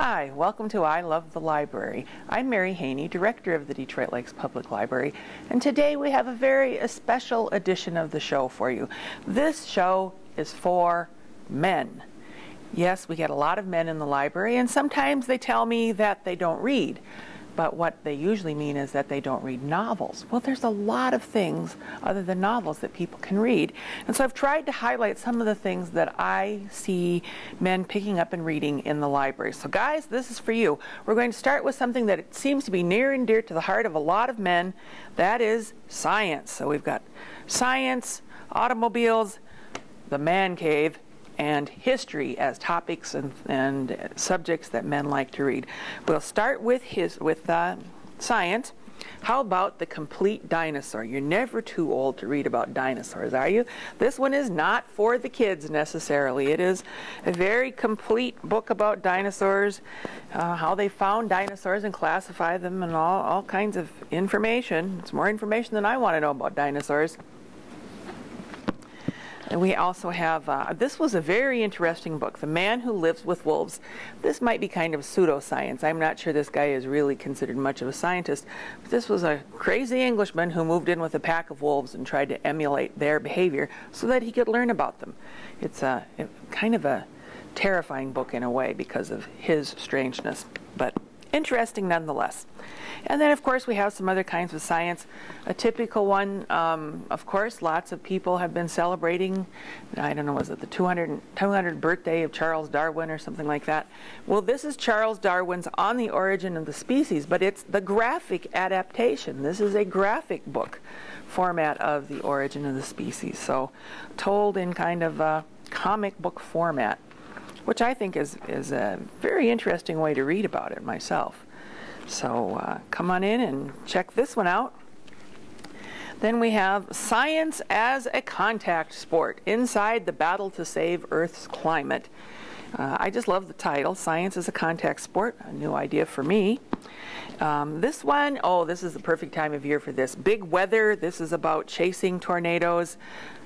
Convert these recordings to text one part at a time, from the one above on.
Hi, welcome to I Love the Library. I'm Mary Haney, Director of the Detroit Lakes Public Library, and today we have a very special edition of the show for you. This show is for men. Yes, we get a lot of men in the library, and sometimes they tell me that they don't read. But what they usually mean is that they don't read novels. Well, there's a lot of things other than novels that people can read. And so I've tried to highlight some of the things that I see men picking up and reading in the library. So guys, this is for you. We're going to start with something that it seems to be near and dear to the heart of a lot of men. That is science. So we've got science, automobiles, the man cave, and history as topics and subjects that men like to read. We'll start with science. How about the complete dinosaur? You're never too old to read about dinosaurs, are you? This one is not for the kids necessarily. It is a very complete book about dinosaurs, how they found dinosaurs and classified them, and all kinds of information. It's more information than I want to know about dinosaurs. And we also have, this was a very interesting book, The Man Who Lives with Wolves. This might be kind of pseudoscience. I'm not sure this guy is really considered much of a scientist. But this was a crazy Englishman who moved in with a pack of wolves and tried to emulate their behavior so that he could learn about them. It's kind of a terrifying book in a way because of his strangeness, but interesting nonetheless. And then, of course, we have some other kinds of science. A typical one, of course, lots of people have been celebrating, I don't know, was it the 200th birthday of Charles Darwin or something like that? Well, this is Charles Darwin's On the Origin of the Species, but it's the graphic adaptation. This is a graphic book format of The Origin of the Species, so told in kind of a comic book format, which I think is a very interesting way to read about it myself. So come on in and check this one out. Then we have Science as a Contact Sport, Inside the Battle to Save Earth's Climate. I just love the title, Science as a Contact Sport, a new idea for me. This one, oh, this is the perfect time of year for this. Big Weather, this is about chasing tornadoes.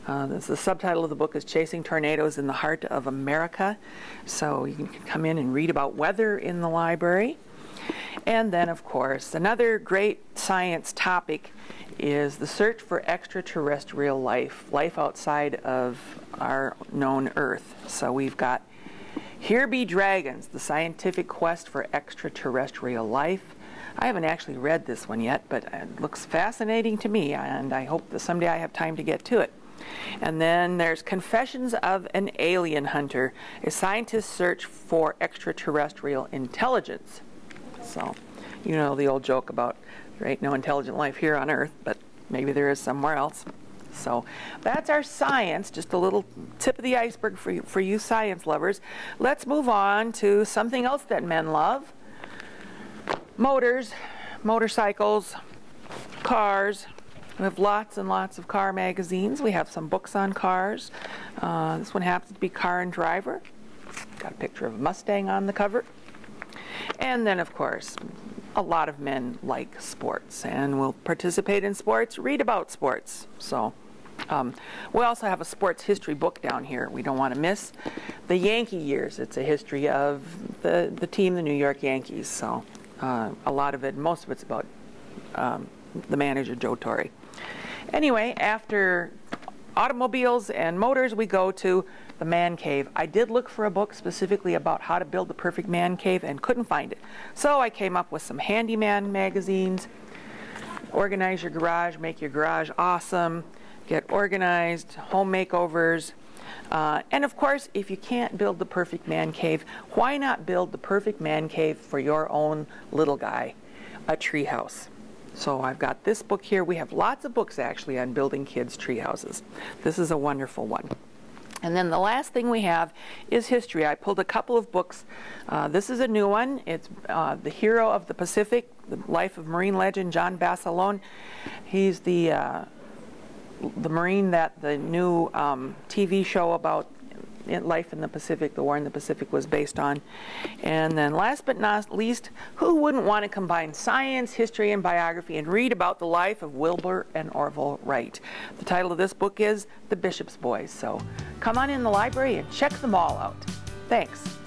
The subtitle of the book is Chasing Tornadoes in the Heart of America. So you can come in and read about weather in the library. And then, of course, another great science topic is the search for extraterrestrial life, life outside of our known Earth. So we've got Here Be Dragons, the scientific quest for extraterrestrial life. I haven't actually read this one yet, but it looks fascinating to me, and I hope that someday I have time to get to it. And then there's Confessions of an Alien Hunter, a scientist's search for extraterrestrial intelligence. So, you know the old joke about there ain't no intelligent life here on Earth, but maybe there is somewhere else. So that's our science, just a little tip of the iceberg for you science lovers. Let's move on to something else that men love. Motors, motorcycles, cars. We have lots and lots of car magazines. We have some books on cars. This one happens to be Car and Driver. Got a picture of a Mustang on the cover. And then, of course, a lot of men like sports and will participate in sports, read about sports. So we also have a sports history book down here we don't want to miss. The Yankee years. It's a history of the team, the New York Yankees. So a lot of it, most of it's about the manager, Joe Torre. Anyway, after automobiles and motors, we go to the man cave. I did look for a book specifically about how to build the perfect man cave and couldn't find it. So I came up with some handyman magazines. Organize your garage, make your garage awesome, get organized, home makeovers. And of course, if you can't build the perfect man cave, why not build the perfect man cave for your own little guy, a tree house? So I've got this book here. We have lots of books actually on building kids' tree houses. This is a wonderful one. And then the last thing we have is history. I pulled a couple of books. This is a new one. It's The Hero of the Pacific, the life of Marine legend John Basilone. He's the Marine that the new TV show about life in the Pacific, the war in the Pacific, was based on. And then last but not least, who wouldn't want to combine science, history, and biography and read about the life of Wilbur and Orville Wright? The title of this book is The Bishop's Boys. So come on in the library and check them all out. Thanks.